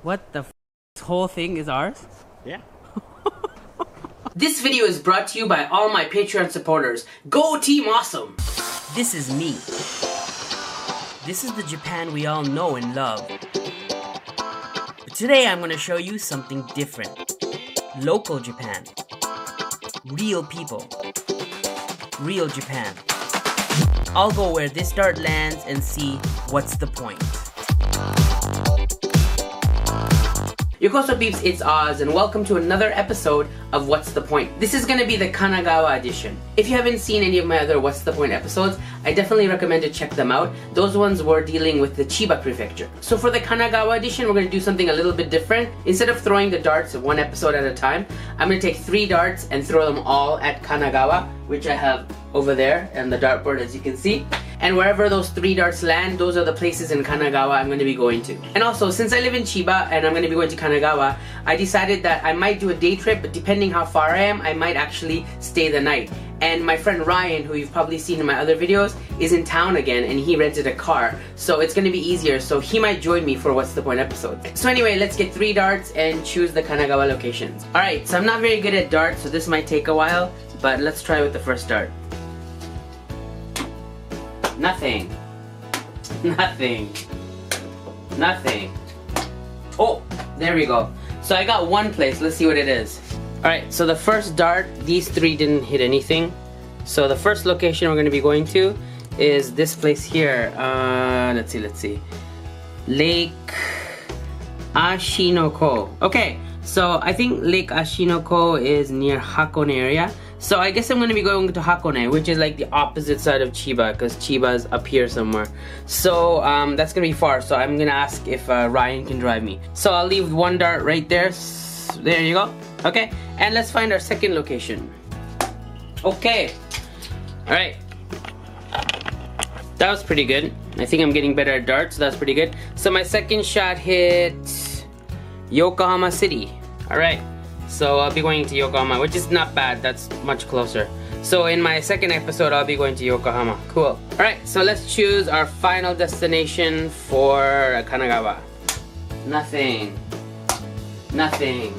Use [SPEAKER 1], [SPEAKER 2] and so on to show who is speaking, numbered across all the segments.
[SPEAKER 1] What the f? This whole thing is ours?
[SPEAKER 2] Yeah.
[SPEAKER 1] This video is brought to you by all my Patreon supporters. Go Team Awesome! This is me. This is the Japan we all know and love. But today I'm going to show you something different. Local Japan. Real people. Real Japan. I'll go where this dart lands and see what's the point. Yokoso peeps, it's Oz, and welcome to another episode of What's the Point. This is going to be the Kanagawa edition. If you haven't seen any of my other What's the Point episodes, I definitely recommend to check them out. Those ones were dealing with the Chiba prefecture. So for the Kanagawa edition, we're going to do something a little bit different. Instead of throwing the darts one episode at a time, I'm going to take 3 darts and throw them all at Kanagawa, which I have over there on the dartboard, as you can see. And wherever those 3 darts land, those are the places in Kanagawa I'm going to be going to. And also, since I live in Chiba and I'm going to be going to Kanagawa, I decided that I might do a day trip, but depending how far I am, I might actually stay the night. And my friend Ryan, who you've probably seen in my other videos, is in town again and he rented a car. So it's going to be easier, so he might join me for What's the Point episode. So anyway, let's get 3 darts and choose the Kanagawa locations. Alright, so I'm not very good at darts, so this might take a while, but let's try with the first dart. Nothing. Nothing. Nothing. Oh, there we go. So I got one place. Let's see what it is. Alright, so the first dart, these 3 didn't hit anything. So the first location we're going to be going to is this place here. Let's see. Lake Ashinoko. Okay, so I think Lake Ashinoko is near Hakone area. So I guess I'm going to be going to Hakone, which is like the opposite side of Chiba, because Chiba is up here somewhere. So that's going to be far, so I'm going to ask if Ryan can drive me. So I'll leave 1 dart right there. There you go. Okay, and let's find our second location. Okay. Alright. That was pretty good. I think I'm getting better at darts, so that's pretty good. So my second shot hit Yokohama City. Alright. So I'll be going to Yokohama, which is not bad. That's much closer. So in my second episode, I'll be going to Yokohama. Cool. Alright, so let's choose our final destination for Kanagawa. Nothing. Nothing.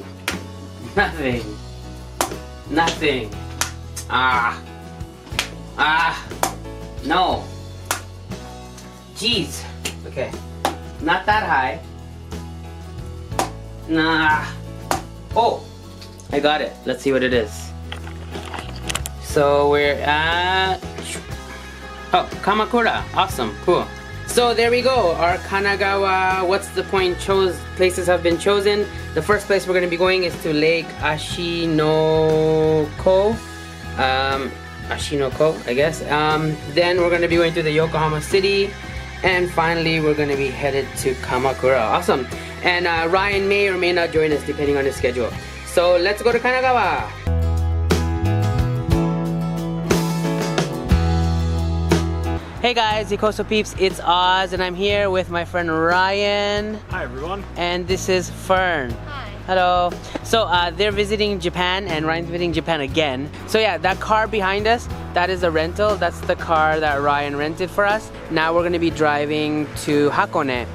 [SPEAKER 1] Nothing. Nothing. No. Jeez. Okay. Not that high. Nah. Oh. I got it. Let's see what it is. So we're at... Oh, Kamakura. Awesome. Cool. So there we go. Our Kanagawa What's the Point places have been chosen. The first place we're going to be going is to Lake Ashinoko. Ashinoko, I guess. Then we're going to be going to the Yokohama City. And finally, we're going to be headed to Kamakura. Awesome. And Ryan may or may not join us depending on his schedule. So let's go to Kanagawa. Hey guys, Yokoso peeps, it's Oz and I'm here with my friend Ryan.
[SPEAKER 2] Hi everyone.
[SPEAKER 1] And this is Fern.
[SPEAKER 3] Hi.
[SPEAKER 1] Hello. So they're visiting Japan and Ryan's visiting Japan again. So yeah, that car behind us, that is a rental. That's the car that Ryan rented for us. Now we're going to be driving to Hakone.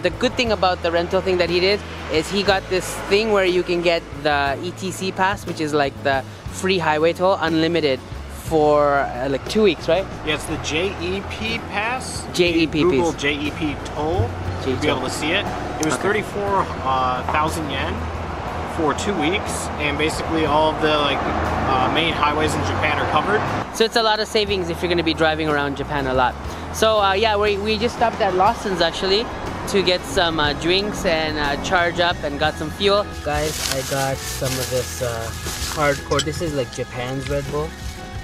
[SPEAKER 1] The good thing about the rental thing that he did is he got this thing where you can get the ETC pass, which is like the free highway toll, unlimited for like 2 weeks, right?
[SPEAKER 2] Yeah, it's the JEP pass.
[SPEAKER 1] JEP
[SPEAKER 2] Google
[SPEAKER 1] piece.
[SPEAKER 2] JEP toll to be able to see it. It was 34,000 yen for 2 weeks, and basically all of the main highways in Japan are covered.
[SPEAKER 1] So it's a lot of savings if you're going to be driving around Japan a lot. So yeah, we just stopped at Lawson's actually to get some drinks and charge up and got some fuel. Guys, I got some of this hardcore. This is like Japan's Red Bull.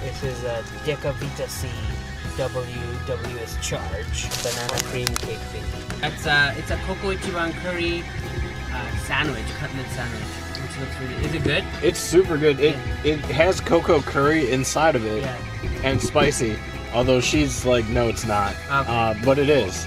[SPEAKER 1] This is a Deca Vita C WWS Charge banana cream cake thing. It's a Coco Ichiban curry sandwich, cutlet sandwich. Which looks really, is it good?
[SPEAKER 2] It's super good. It has cocoa curry inside of it, and spicy. Although she's like, no, it's not. Okay. But it is.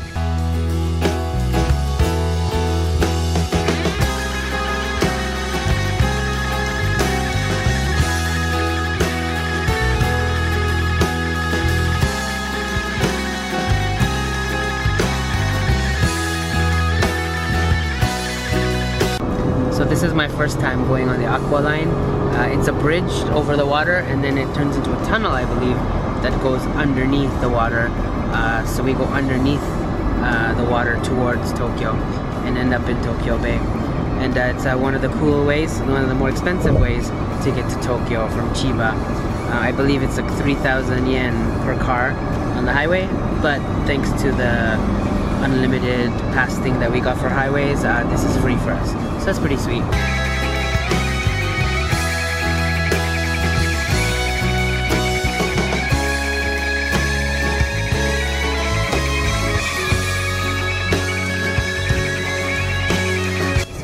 [SPEAKER 1] So this is my first time going on the Aqua Line. It's a bridge over the water, and then it turns into a tunnel, I believe, that goes underneath the water. So we go underneath the water towards Tokyo and end up in Tokyo Bay. And it's one of the cool ways, one of the more expensive ways to get to Tokyo from Chiba. I believe it's like 3,000 yen per car on the highway, but thanks to the unlimited pass thing that we got for highways, this is free for us. So that's pretty sweet.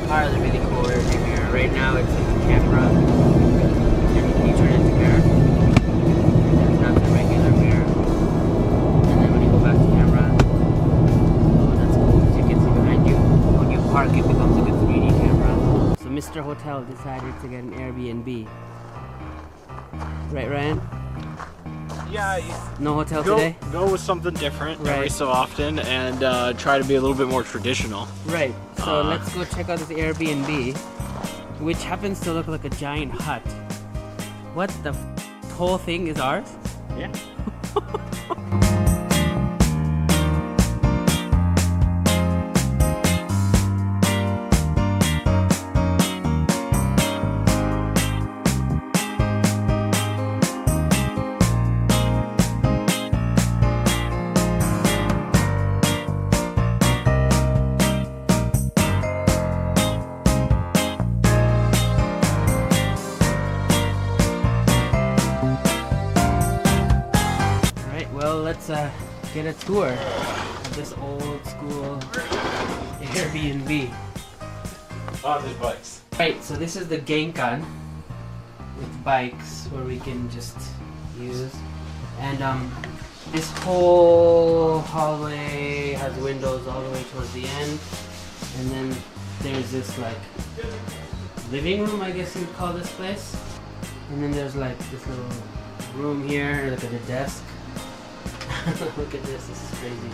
[SPEAKER 1] Cars are really cool rearview mirror. Right now it's in the camera. Everything you turn into mirror. It's not the regular mirror. And then when you go back to camera, oh, that's cool because you can see behind you. When you park, it becomes like a 3D camera. So Mr. Hotel decided to get an Airbnb. Right, Ryan?
[SPEAKER 2] Yeah.
[SPEAKER 1] No hotel today?
[SPEAKER 2] Go with something different every so often and try to be a little bit more traditional.
[SPEAKER 1] Right. So let's go check out this Airbnb, which happens to look like a giant hut. What the whole thing is ours?
[SPEAKER 2] Yeah.
[SPEAKER 1] Let's get a tour of this old school Airbnb.
[SPEAKER 2] Oh, there's bikes.
[SPEAKER 1] Right, so this is the Genkan with bikes where we can just use. And this whole hallway has windows all the way towards the end. And then there's this like living room, I guess you'd call this place. And then there's like this little room here, look at the desk. Look at this is crazy.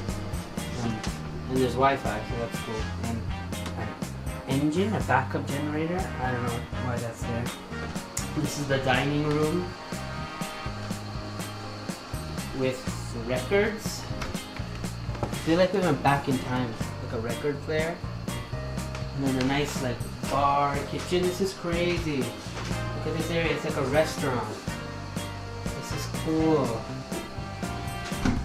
[SPEAKER 1] And there's Wi-Fi, so that's cool. And an engine, a backup generator. I don't know why that's there. This is the dining room with records. I feel like we went back in time, like a record player. And then a nice like bar, kitchen. This is crazy. Look at this area, it's like a restaurant. This is cool.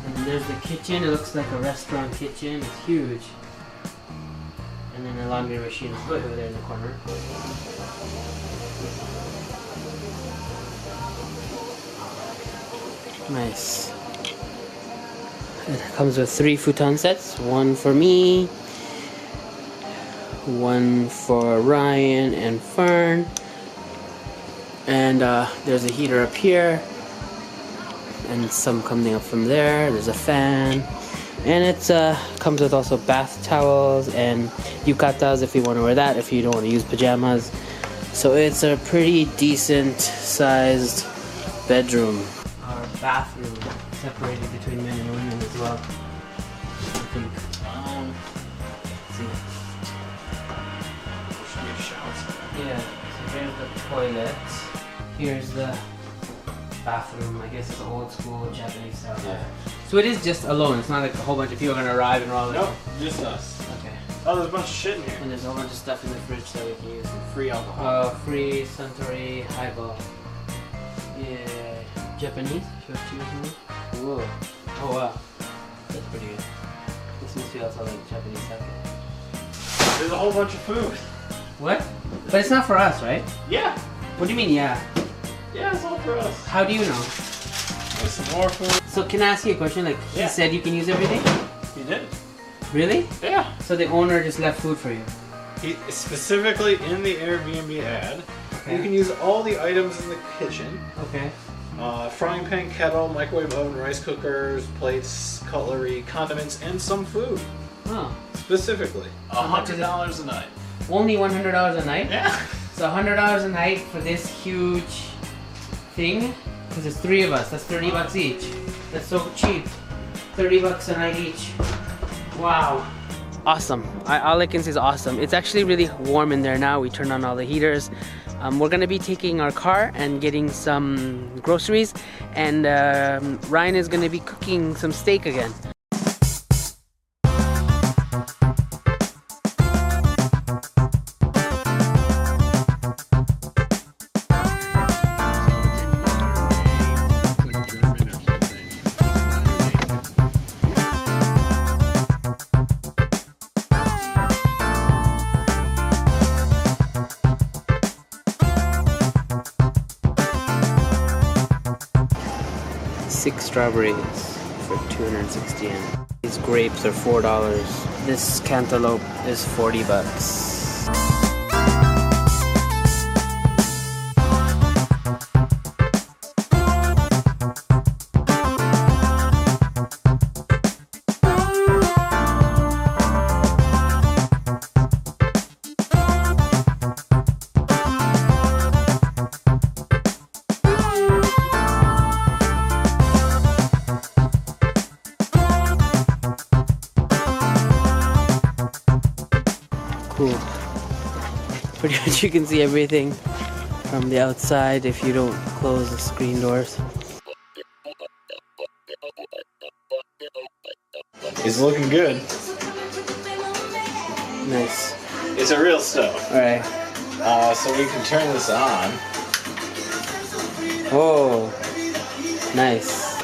[SPEAKER 1] And there's the kitchen, it looks like a restaurant kitchen, it's huge. And then a laundry machine over there in the corner. Nice. It comes with 3 futon sets, one for me, one for Ryan and Fern. And there's a heater up here. And some coming up from there. There's a fan, and it comes with also bath towels and yukatas if you want to wear that, if you don't want to use pajamas. So it's a pretty decent sized bedroom. Our bathroom separated between men and women as well, I think. Let's see. Yeah, so here's the toilet. Here's the bathroom. I guess it's an old school Japanese style. Yeah. So it is just alone. It's not like a whole bunch of people are gonna arrive and we're all like.
[SPEAKER 2] Nope, just us.
[SPEAKER 1] Okay.
[SPEAKER 2] Oh, there's a bunch of shit in here.
[SPEAKER 1] And there's a whole bunch of stuff in the fridge that we can use.
[SPEAKER 2] Free alcohol.
[SPEAKER 1] Free Suntory highball. Yeah. Japanese? Whoa. Oh wow. That's pretty good. This must be also like Japanese sake.
[SPEAKER 2] There's a whole bunch of food.
[SPEAKER 1] What? But it's not for us, right?
[SPEAKER 2] Yeah.
[SPEAKER 1] What do you mean, yeah?
[SPEAKER 2] Yeah, it's all for us.
[SPEAKER 1] How do you know?
[SPEAKER 2] There's some more food.
[SPEAKER 1] So can I ask you a question? Like, he said you can use everything?
[SPEAKER 2] He did.
[SPEAKER 1] Really?
[SPEAKER 2] Yeah.
[SPEAKER 1] So the owner just left food for you?
[SPEAKER 2] He specifically in the Airbnb ad, you can use all the items in the kitchen.
[SPEAKER 1] Okay.
[SPEAKER 2] Frying pan, kettle, microwave oven, rice cookers, plates, cutlery, condiments, and some food.
[SPEAKER 1] Oh.
[SPEAKER 2] Specifically. $100 a night.
[SPEAKER 1] Only $100 a night?
[SPEAKER 2] Yeah.
[SPEAKER 1] So $100 a night for this huge thing? Because there's 3 of us. That's $30 each. That's so cheap. $30 a night each. Wow. awesome. All I can say is awesome. It's actually really warm in there now. We turned on all the heaters. We're gonna be taking our car and getting some groceries, and Ryan is gonna be cooking some steak again. Six strawberries for 260 yen. These grapes are $4. This cantaloupe is 40 bucks. Cool. Pretty much you can see everything from the outside if you don't close the screen doors.
[SPEAKER 2] It's looking good.
[SPEAKER 1] Nice.
[SPEAKER 2] It's a real stove.
[SPEAKER 1] Alright.
[SPEAKER 2] So we can turn this on.
[SPEAKER 1] Oh, nice.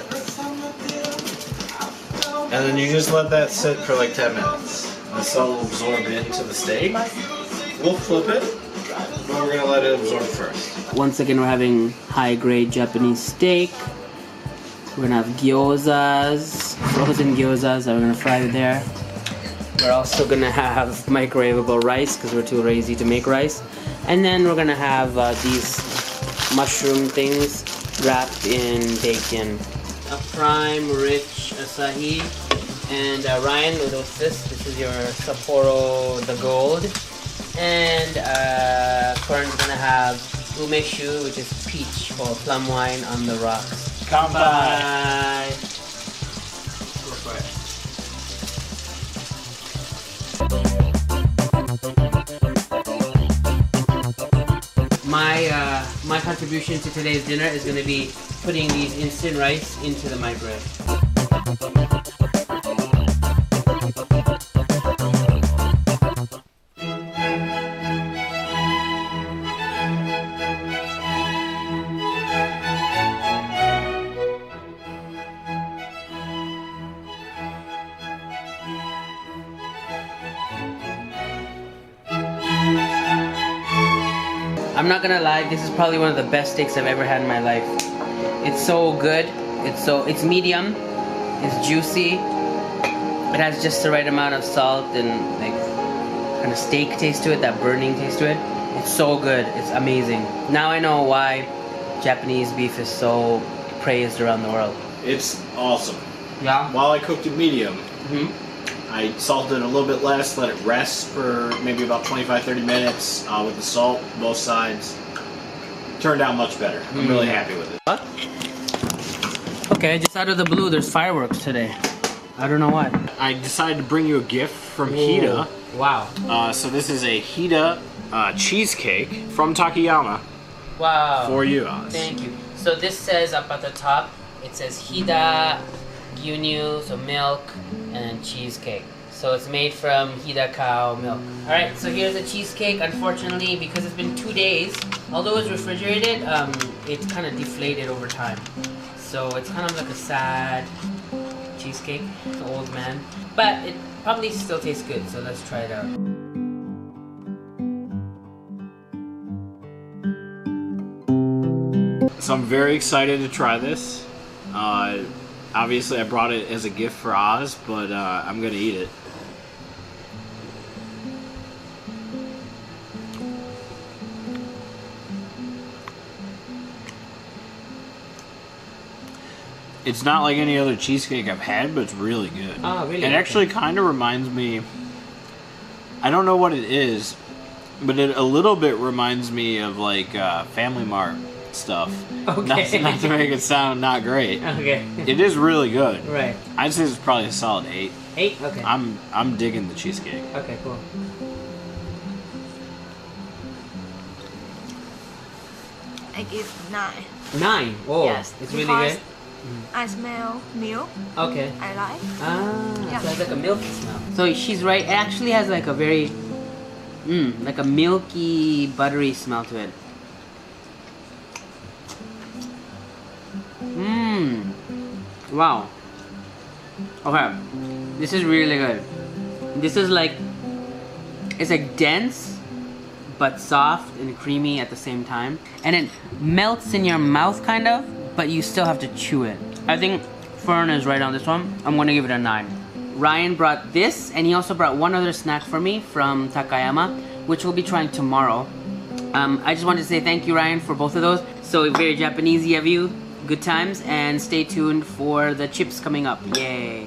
[SPEAKER 2] And then you just let that sit for like 10 minutes. The sun will absorb into the steak. We'll flip it, but we're gonna let it absorb first.
[SPEAKER 1] Once again, we're having high-grade Japanese steak. We're gonna have gyozas, frozen gyozas that we're gonna fry there. We're also gonna have microwavable rice because we're too lazy to make rice. And then we're gonna have these mushroom things wrapped in bacon. A prime rich asahi. And Ryan, what's this? This is your Sapporo the Gold. And Corin's gonna have umeshu, which is peach or plum wine on the rocks.
[SPEAKER 2] Come
[SPEAKER 1] by. Go for it. My contribution to today's dinner is gonna be putting these instant rice into the microwave. I'm not gonna lie, this is probably one of the best steaks I've ever had in my life. It's so good. It's medium. It's juicy. It has just the right amount of salt and like kind of steak taste to it, that burning taste to it. It's so good. It's amazing. Now I know why Japanese beef is so praised around the world.
[SPEAKER 2] It's awesome.
[SPEAKER 1] Yeah.
[SPEAKER 2] While I cooked it medium, I salted it a little bit less, let it rest for maybe about 25-30 minutes with the salt, both sides. Turned out much better. I'm really happy with it.
[SPEAKER 1] What? Okay, just out of the blue, there's fireworks today. I don't know why.
[SPEAKER 2] I decided to bring you a gift from Hida.
[SPEAKER 1] Wow.
[SPEAKER 2] So this is a Hida cheesecake from Takayama.
[SPEAKER 1] Wow.
[SPEAKER 2] For you, Oz.
[SPEAKER 1] Thank you. So this says up at the top, it says Hida gyunyu, so milk, and cheesecake. So it's made from Hida cow milk. Alright, so here's the cheesecake. Unfortunately, because it's been 2 days, although it's refrigerated, it's kind of deflated over time. So it's kind of like a sad cheesecake. It's an old man. But it probably still tastes good, so let's try it out.
[SPEAKER 2] So I'm very excited to try this. Obviously I brought it as a gift for Oz, but I'm gonna eat it. It's not like any other cheesecake I've had, but it's really good.
[SPEAKER 1] Oh, really?
[SPEAKER 2] It actually kind of reminds me, I don't know what it is, but it a little bit reminds me of like Family Mart stuff.
[SPEAKER 1] Okay.
[SPEAKER 2] Not to make it sound not great.
[SPEAKER 1] Okay.
[SPEAKER 2] It is really good.
[SPEAKER 1] Right.
[SPEAKER 2] I'd say it's probably a solid 8.
[SPEAKER 1] 8? Okay.
[SPEAKER 2] I'm digging the cheesecake.
[SPEAKER 1] Okay, cool.
[SPEAKER 3] I give 9.
[SPEAKER 1] 9? Oh,
[SPEAKER 3] Yes,
[SPEAKER 1] it's really
[SPEAKER 3] because
[SPEAKER 1] good.
[SPEAKER 3] I smell milk.
[SPEAKER 1] Okay.
[SPEAKER 3] I like.
[SPEAKER 1] So it's like a milky smell. So she's right. It actually has like a very, like a milky, buttery smell to it. Wow. Okay. This is really good. This is like, it's like dense, but soft and creamy at the same time. And it melts in your mouth kind of, but you still have to chew it. I think Fern is right on this one. I'm gonna give it a 9. Ryan brought this, and he also brought one other snack for me from Takayama, which we'll be trying tomorrow. I just wanted to say thank you, Ryan, for both of those. So very Japanesey of you. Good times, and stay tuned for the chips coming up. Yay.